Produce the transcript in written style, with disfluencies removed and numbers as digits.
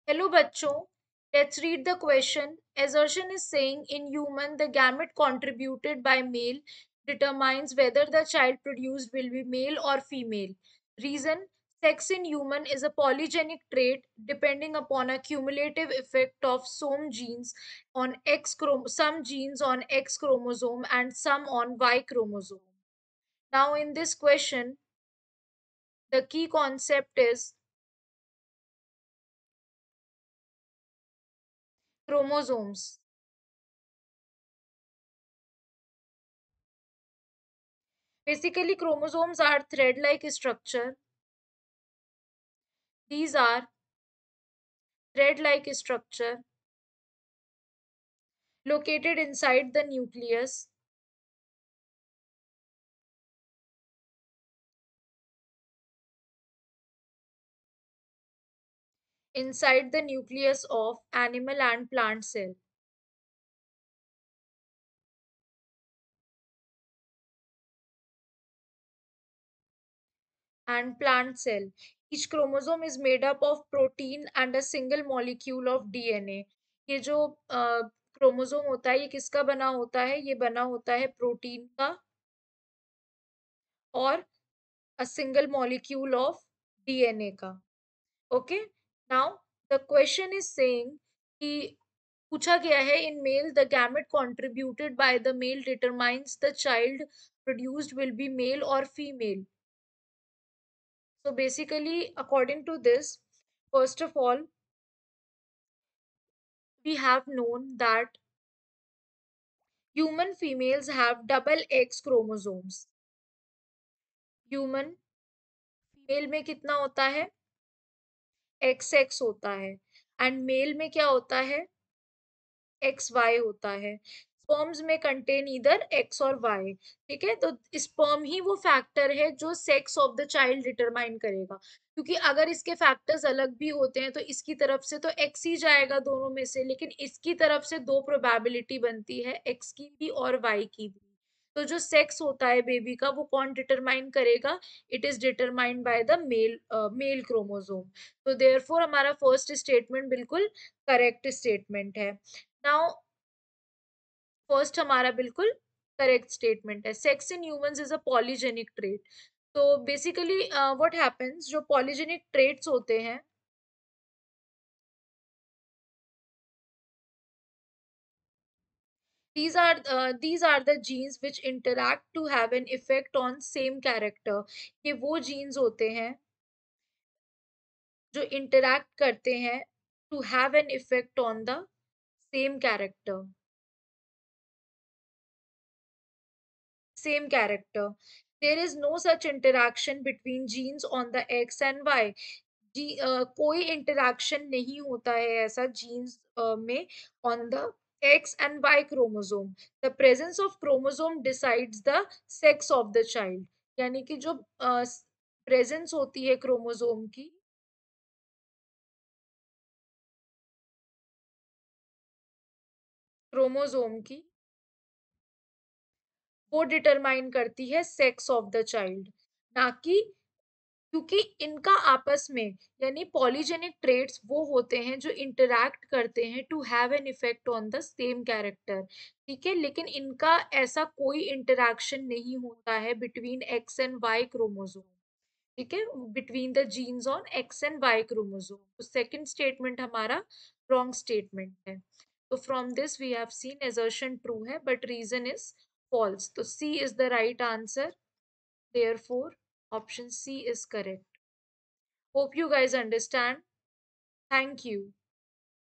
Hello bachcho, let's read the question. Assertion is saying in human the gamete contributed by male determines whether the child produced will be male or female. Reason, sex in human is a polygenic trait depending upon a cumulative effect of some genes on X chromosome and some on Y chromosome. Now in this question, the key concept is chromosomes. Basically, chromosomes are thread-like structure. These are thread-like structure located inside the nucleus, of animal and plant cell. And plant cell. Each chromosome is made up of protein and a single molecule of DNA. ये जो chromosome होता है ये किसका बना होता है? ये बना होता है प्रोटीन का और a single molecule of DNA का. Okay, now the question is saying कि पूछा गया है in male the gamete contributed by the male determines the child produced will be male or female. So basically according to this, first of all we have known that human females have double X chromosomes. Human female में कितना होता है? XX होता है and mail में क्या होता है? एक्स वाई होता है. स्पर्म्स में कंटेन इधर एक्स और वाई. ठीक है, तो स्पर्म ही वो फैक्टर है जो sex of the child determine करेगा, क्योंकि अगर इसके फैक्टर्स अलग भी होते हैं तो इसकी तरफ से तो एक्स ही जाएगा दोनों में से, लेकिन इसकी तरफ से दो प्रोबेबिलिटी बनती है, एक्स की भी और वाई की भी. तो जो सेक्स होता है बेबी का वो कौन डिटरमाइन करेगा? It is determined by the male chromosome. तो देयरफॉर हमारा फर्स्ट स्टेटमेंट बिल्कुल करेक्ट स्टेटमेंट है. नाउ फर्स्ट हमारा बिल्कुल करेक्ट स्टेटमेंट है. Sex in humans is a polygenic trait. तो बेसिकली व्हाट हैपेंस, जो पॉलीजेनिक ट्रेट्स होते हैं these are the genes which interact to have an effect on same character. ये वो genes होते हैं जो interact करते हैं to have an effect on the same character. Same character. There is no such interaction between genes on the X and Y. कोई interaction नहीं होता है ऐसा जीन्स में on the X and Y chromosome. The presence of chromosome decides the sex of the child. यानी कि जो presence होती है क्रोमोसोम की वो डिटरमाइन करती है सेक्स ऑफ द चाइल्ड, ना कि, क्योंकि इनका आपस में, यानी पॉलीजेनिक ट्रेट्स वो होते हैं जो इंटरैक्ट करते हैं to have an effect on the same character. ठीक है, लेकिन इनका ऐसा कोई इंटरैक्शन नहीं होता है between X and Y chromosome. ठीक है, between the genes on X and Y chromosome. तो सेकंड स्टेटमेंट हमारा रॉन्ग स्टेटमेंट है. तो from this we have seen assertion true है बट रीजन इज false. तो C is the right answer. Therefore, option C is correct. Hope you guys understand. Thank you.